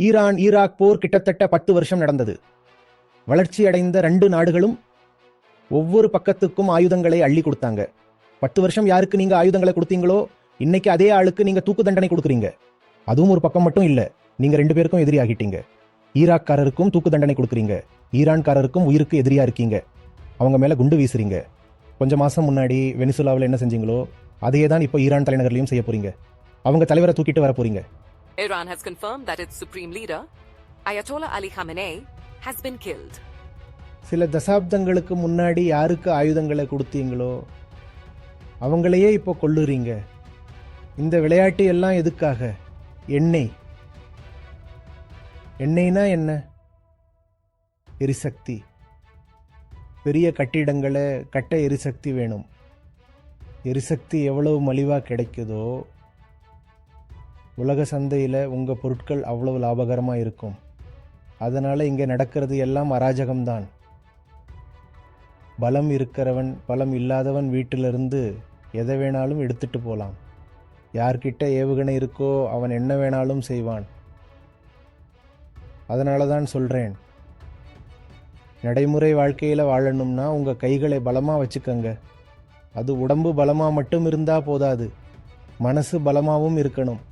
Iran Iraq போர் கிட்டத்தட்ட 10 வருஷம் நடந்தது. வளர்ச்சி அடைந்த 2 நாடுகளும் ஒவ்வொரு பக்கத்துக்கும் ஆயுதங்களை அள்ளி கொடுத்தாங்க. 10 வருஷம் யாருக்கு நீங்க ஆயுதங்களை கொடுத்தீங்களோ இன்னைக்கு அதே ஆளுக்கு நீங்க தூக்கு தண்டனை கொடுக்குறீங்க. அதுவும் ஒரு பக்கம் மட்டும் இல்ல, நீங்க 2 பேருக்கும் எதிரி ஆகிட்டீங்க. ஈராக்காரருக்கும் தூக்கு தண்டனை கொடுக்குறீங்க, ஈரான்காரருக்கும் உயிருக்கு எதிரியா இருக்கீங்க. அவங்க மேல குண்டு வீசுறீங்க. கொஞ்ச மாசம் முன்னாடி வெனிசுலாவில் என்ன செஞ்சீங்களோ அதையே தான் இப்போ ஈரான் தலைநகர்லையும் செய்ய போறீங்க. அவங்க தலைவரை தூக்கிட்டு வர போறீங்க. Iran has confirmed that its supreme leader, Ayatollah Ali Khamenei, has been killed. சில தசாப்தங்களுக்கு முன்னாடி யாருக்கு ஆயுதங்களை கொடுத்தீங்களோ அவங்களையே இப்போ கொல்லுறீங்க. இந்த விளையாட்டு எல்லாம் எதுக்காக? எண்ணெய். எண்ணெய்னா என்ன? எரிசக்தி. பெரிய கட்டிடங்களை கட்ட எரிசக்தி வேணும். எரிசக்தி எவ்வளவு மலிவாக கிடைக்குதோ உலக சந்தையில் உங்கள் பொருட்கள் அவ்வளவு லாபகரமாக இருக்கும். அதனால் இங்கே நடக்கிறது எல்லாம் அராஜகம்தான். பலம் இருக்கிறவன் பலம் இல்லாதவன் வீட்டிலிருந்து எதை வேணாலும் எடுத்துட்டு போகலாம். யார்கிட்ட ஏவுகணை இருக்கோ அவன் என்ன வேணாலும் செய்வான். அதனால தான் சொல்கிறேன், நடைமுறை வாழ்க்கையில் வாழணும்னா உங்கள் கைகளை பலமாக வச்சுக்கங்க. அது உடம்பு பலமாக மட்டும் இருந்தால் போதாது, மனசு பலமாகவும் இருக்கணும்.